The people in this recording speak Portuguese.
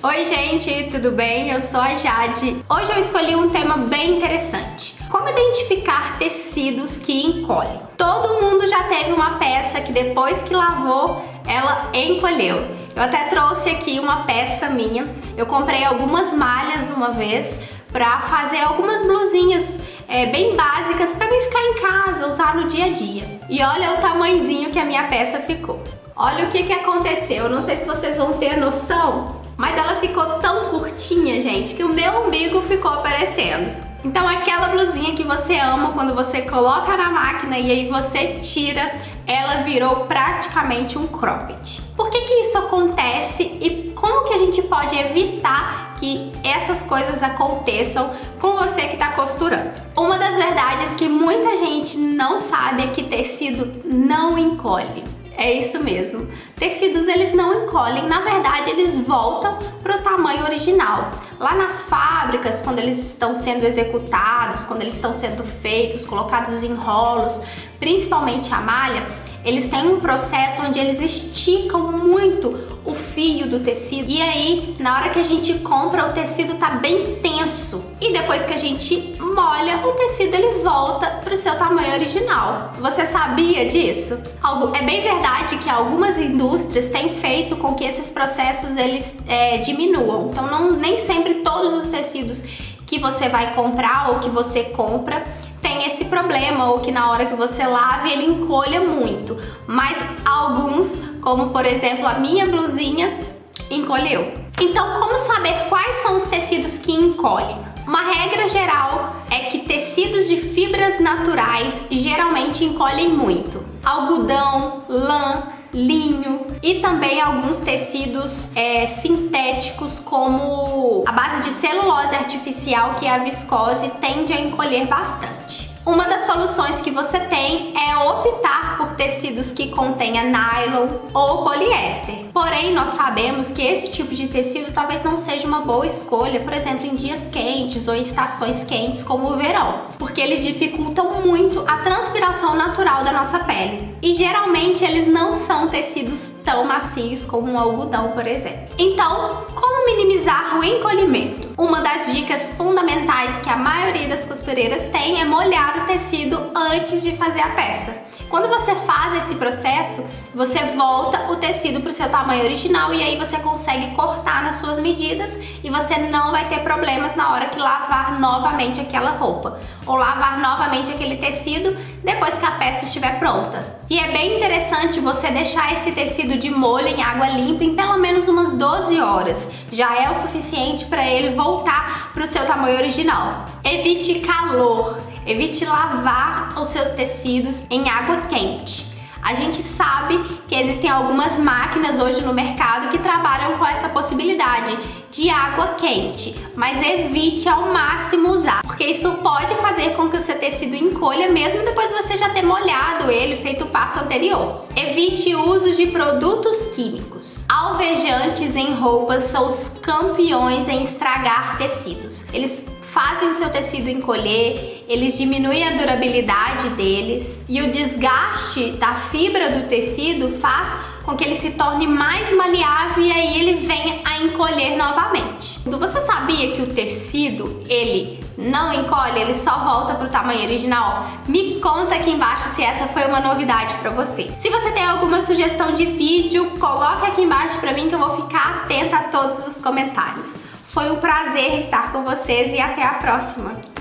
Oi gente, tudo bem? Eu sou a Jade. Hoje eu escolhi um tema bem interessante. Como identificar tecidos que encolhem? Todo mundo já teve uma peça que depois que lavou, ela encolheu. Eu até trouxe aqui uma peça minha. Eu comprei algumas malhas uma vez pra fazer algumas blusinhas bem básicas pra mim ficar em casa, usar no dia a dia. E olha o tamanhozinho que a minha peça ficou. Olha o que aconteceu. Eu não sei se vocês vão ter noção, mas ela ficou tão curtinha, gente, que o meu umbigo ficou aparecendo. Então aquela blusinha que você ama, quando você coloca na máquina e aí você tira, ela virou praticamente um cropped. Por que isso acontece e como que a gente pode evitar que essas coisas aconteçam com você que está costurando? Uma das verdades que muita gente não sabe é que tecido não encolhe. É isso mesmo. Tecidos, eles não encolhem, na verdade eles voltam para o tamanho original. Lá nas fábricas, quando eles estão sendo executados, quando eles estão sendo feitos, colocados em rolos, principalmente a malha, eles têm um processo onde eles esticam muito o fio do tecido. E aí, na hora que a gente compra, o tecido tá bem tenso. E depois que a gente molha, o tecido ele volta para o seu tamanho original. Você sabia disso? É bem verdade que algumas indústrias têm feito com que esses processos eles diminuam. Então nem sempre todos os tecidos que você vai comprar ou que você compra tem esse problema, ou que na hora que você lava ele encolha muito, mas alguns, como por exemplo a minha blusinha, encolheu. Então, como saber quais são os tecidos que encolhem? Uma regra geral é que tecidos de fibras naturais geralmente encolhem muito. Algodão, lã, linho e também alguns tecidos sintéticos, como a base de celulose artificial, que é a viscose, tende a encolher bastante. Uma das soluções que você tem é optar por tecidos que contenha nylon ou poliéster. Porém, nós sabemos que esse tipo de tecido talvez não seja uma boa escolha, por exemplo, em dias quentes ou em estações quentes como o verão, porque eles dificultam muito a transpiração natural da nossa pele. E geralmente eles não são tecidos tão macios como um algodão, por exemplo. Então, como minimizar o encolhimento? Uma das dicas fundamentais que a maioria das costureiras tem é molhar o tecido antes de fazer a peça. Quando você faz esse processo, você volta o tecido para o seu tamanho original e aí você consegue cortar nas suas medidas e você não vai ter problemas na hora que lavar novamente aquela roupa ou lavar novamente aquele tecido depois que a peça estiver pronta. E é bem interessante você deixar esse tecido de molho em água limpa em pelo menos umas 12 horas. Já é o suficiente para ele voltar para o seu tamanho original. Evite calor. Evite lavar os seus tecidos em água quente. A gente sabe que existem algumas máquinas hoje no mercado que trabalham com essa possibilidade de água quente, mas evite ao máximo usar, porque isso pode fazer com que o seu tecido encolha mesmo depois de você já ter molhado ele, feito o passo anterior. Evite o uso de produtos químicos. Alvejantes em roupas são os campeões em estragar tecidos. Eles fazem o seu tecido encolher, eles diminuem a durabilidade deles e o desgaste da fibra do tecido faz com que ele se torne mais maleável e aí ele venha a encolher novamente. Você sabia que o tecido, ele não encolhe, ele só volta para o tamanho original? Me conta aqui embaixo se essa foi uma novidade para você. Se você tem alguma sugestão de vídeo, coloca aqui embaixo para mim que eu vou ficar atenta a todos os comentários. Foi um prazer estar com vocês e até a próxima!